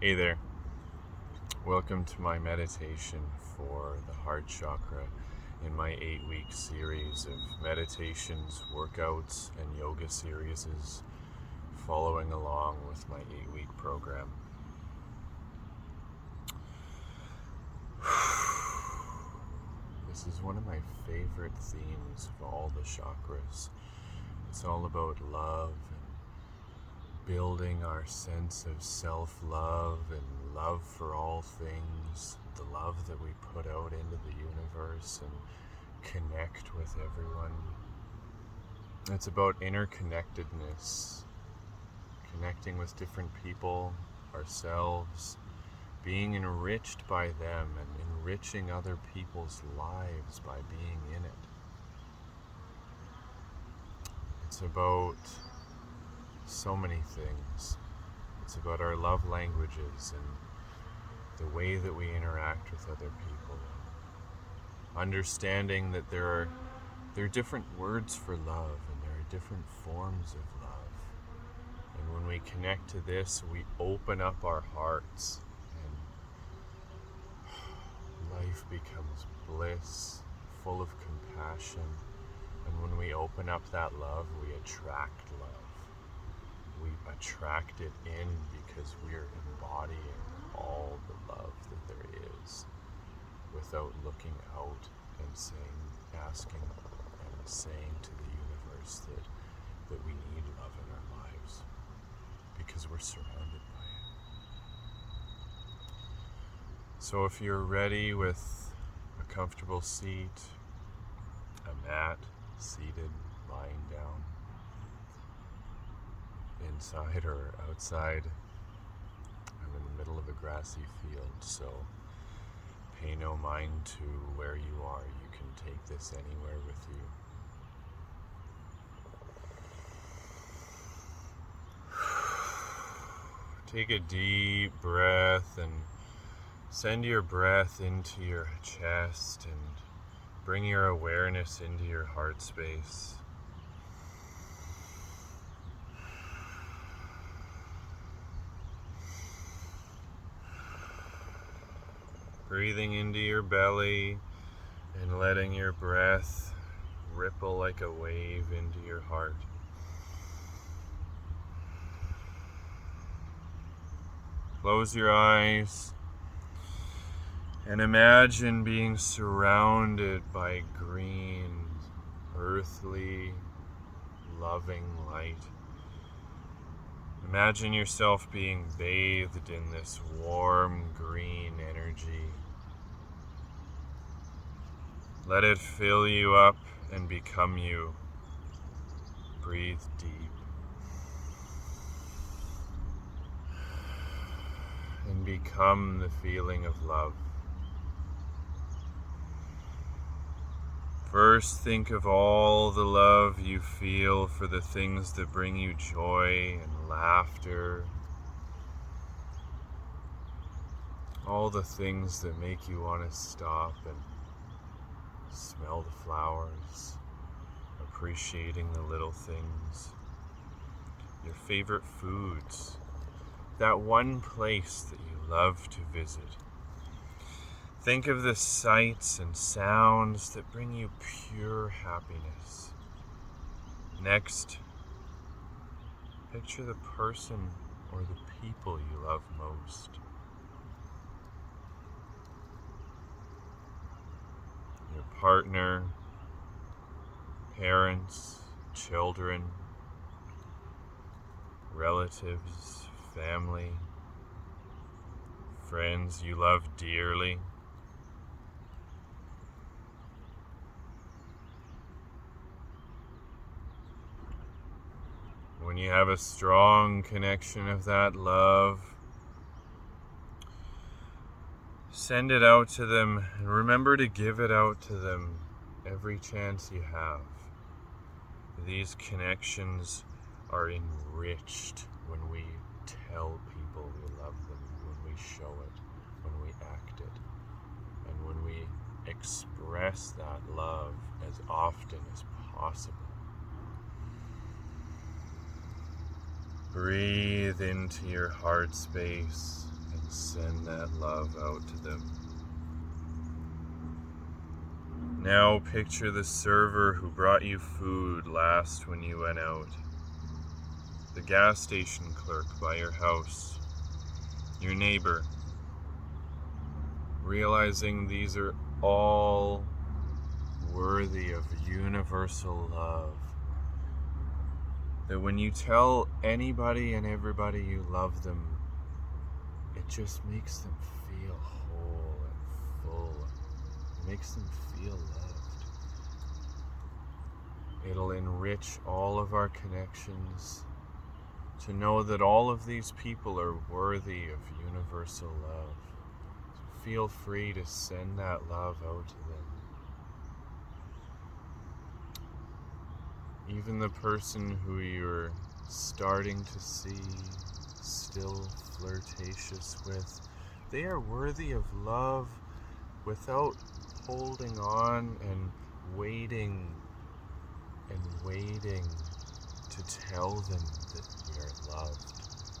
Hey there. Welcome to my meditation for the heart chakra in my 8-week series of meditations, workouts, and yoga series following along with my 8-week program. This is one of my favorite themes of all the chakras. It's all about love and building our sense of self-love and love for all things, the love that we put out into the universe and connect with everyone. It's about interconnectedness, connecting with different people, ourselves, being enriched by them and enriching other people's lives by being in it. It's about so many things. It's about our love languages and the way that we interact with other people. Understanding that there are different words for love and there are different forms of love. And when we connect to this, we open up our hearts and life becomes bliss, full of compassion. And when we open up that love, we attract love. We attract it in because we're embodying all the love that there is without looking out and asking and saying to the universe that we need love in our lives because we're surrounded by it. So if you're ready with a comfortable seat, a mat, seated, lying down, inside or outside, I'm in the middle of a grassy field, so pay no mind to where you are. You can take this anywhere with you. Take a deep breath and send your breath into your chest and bring your awareness into your heart space. Breathing into your belly and letting your breath ripple like a wave into your heart. Close your eyes and imagine being surrounded by green, earthly, loving light. Imagine yourself being bathed in this warm green energy. Let it fill you up and become you. Breathe deep. And become the feeling of love. First, think of all the love you feel for the things that bring you joy and laughter. All the things that make you want to stop and smell the flowers, appreciating the little things. Your favorite foods. That one place that you love to visit. Think of the sights and sounds that bring you pure happiness. Next, picture the person or the people you love most. Your partner, parents, children, relatives, family, friends you love dearly. When you have a strong connection of that love, send it out to them and remember to give it out to them every chance you have. These connections are enriched when we tell people we love them, when we show it, when we act it, and when we express that love as often as possible. Breathe into your heart space and Send that love out to them. Now picture the server who brought you food last when you went out. The gas station clerk by your house. Your neighbor. Realizing these are all worthy of universal love. That when you tell anybody and everybody you love them, it just makes them feel whole and full. It makes them feel loved. It'll enrich all of our connections to know that all of these people are worthy of universal love. So feel free to send that love out to them. Even the person who you're starting to see still flirtatious with, they are worthy of love without holding on and waiting to tell them that we are loved,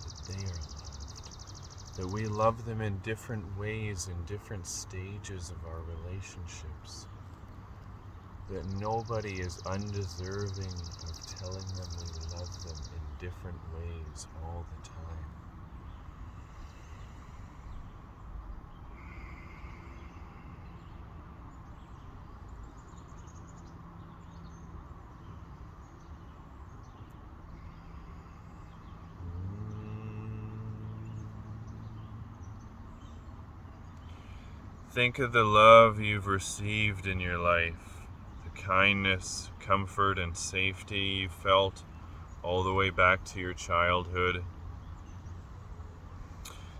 that they are loved, that we love them in different ways, in different stages of our relationships, that nobody is undeserving of telling them we love them in different ways all the time. Think of the love you've received in your life, the kindness, comfort, and safety you felt all the way back to your childhood.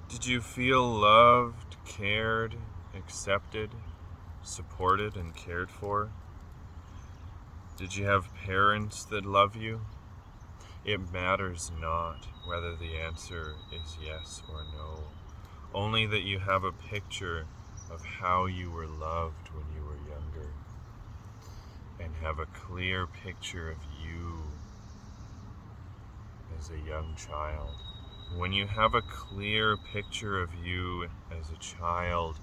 Did you feel loved, cared, accepted, supported, and cared for? Did you have parents that love you? It matters not whether the answer is yes or no, only that you have a picture of how you were loved when you were younger, and have a clear picture of you as a young child. When you have a clear picture of you as a child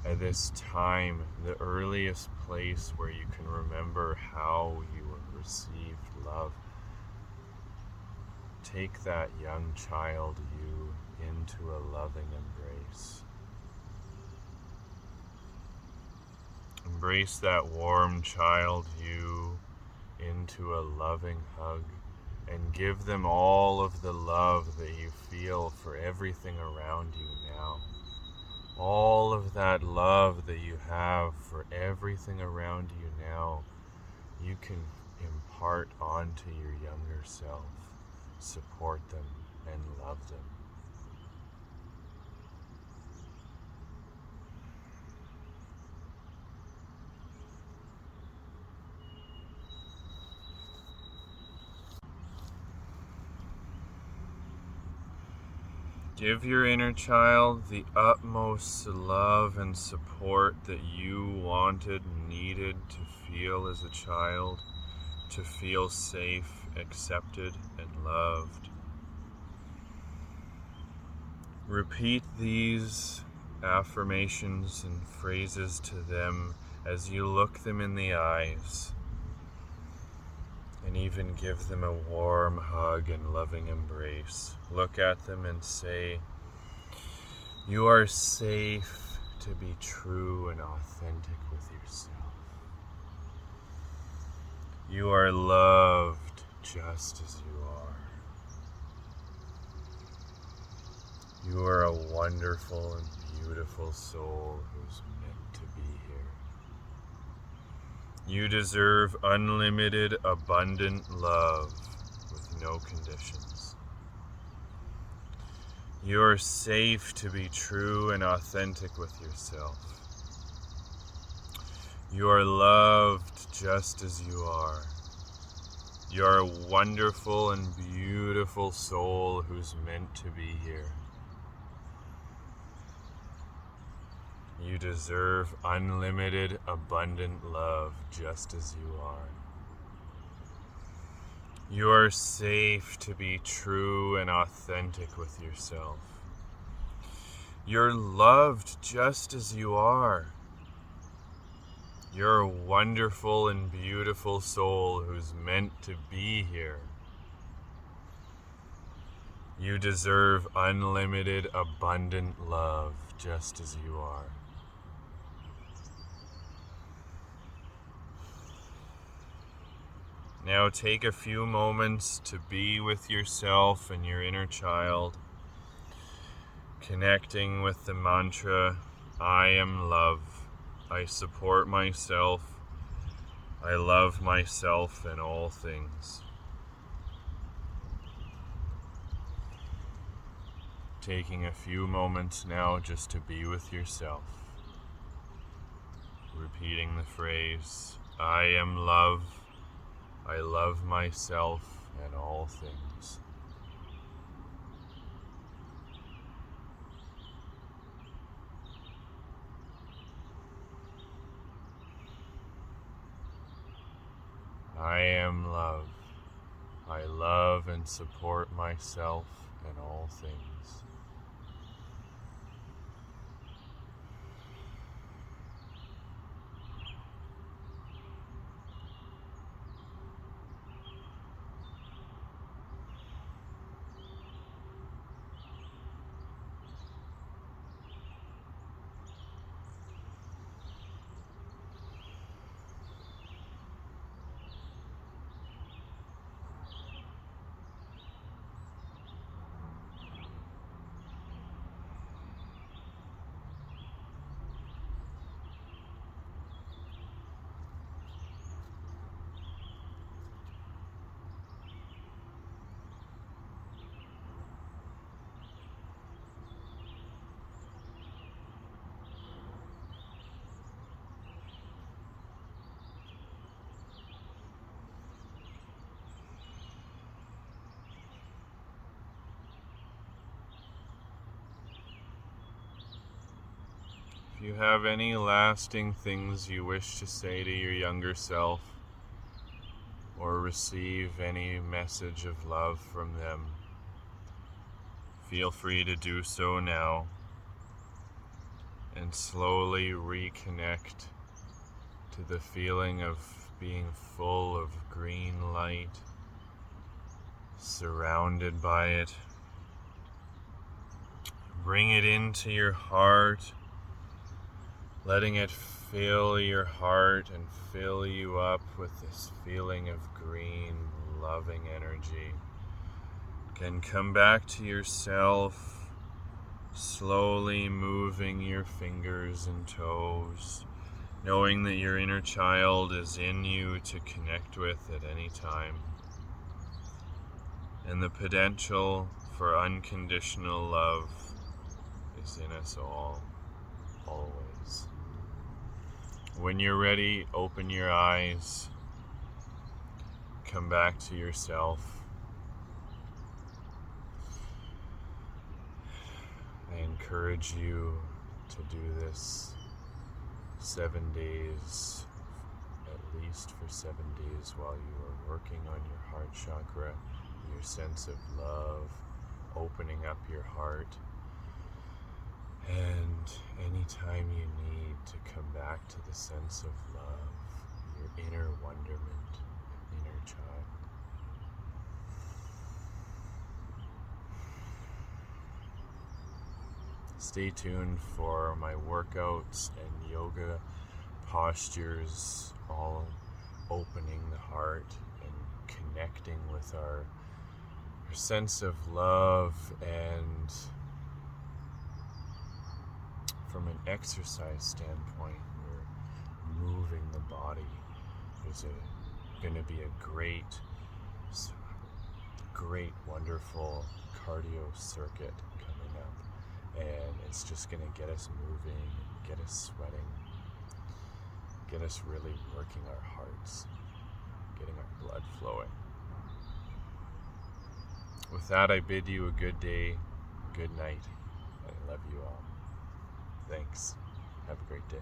at this time, the earliest place where you can remember how you received love, take that young child you into a loving embrace. Embrace that warm child you into a loving hug, and give them all of the love that you feel for everything around you now. All of that love that you have for everything around you now, you can impart onto your younger self. Support them and love them. Give your inner child the utmost love and support that you wanted, needed to feel as a child, to feel safe, accepted, and loved. Repeat these affirmations and phrases to them as you look them in the eyes, and even give them a warm hug and loving embrace. Look at them and say, you are safe to be true and authentic with yourself. You are loved just as you are. You are a wonderful and beautiful soul who's meant to be here. You deserve unlimited, abundant love with no conditions. You are safe to be true and authentic with yourself. You are loved just as you are. You are a wonderful and beautiful soul who's meant to be here. You deserve unlimited, abundant love just as you are. You are safe to be true and authentic with yourself. You're loved just as you are. You're a wonderful and beautiful soul who's meant to be here. You deserve unlimited, abundant love just as you are. Now take a few moments to be with yourself and your inner child, connecting with the mantra, I am love. I support myself. I love myself in all things. Taking a few moments now just to be with yourself. Repeating the phrase, I am love. I love myself and all things. I am love. I love and support myself and all things. If you have any lasting things you wish to say to your younger self, or receive any message of love from them, feel free to do so now, and slowly reconnect to the feeling of being full of green light, surrounded by it. Bring it into your heart, letting it fill your heart and fill you up with this feeling of green, loving energy. Again, come back to yourself, slowly moving your fingers and toes, knowing that your inner child is in you to connect with at any time. And the potential for unconditional love is in us all, always. When you're ready, open your eyes, come back to yourself. I encourage you to do this 7 days, at least for 7 days, while you are working on your heart chakra, your sense of love, opening up your heart. And anytime you need to come back to the sense of love, your inner wonderment, inner child. Stay tuned for my workouts and yoga postures, all opening the heart and connecting with our sense of love. And from an exercise standpoint, we're moving the body. There's going to be a great, wonderful cardio circuit coming up, and it's just going to get us moving, get us sweating, get us really working our hearts, getting our blood flowing. With that, I bid you a good day, good night, and I love you all. Thanks. Have a great day.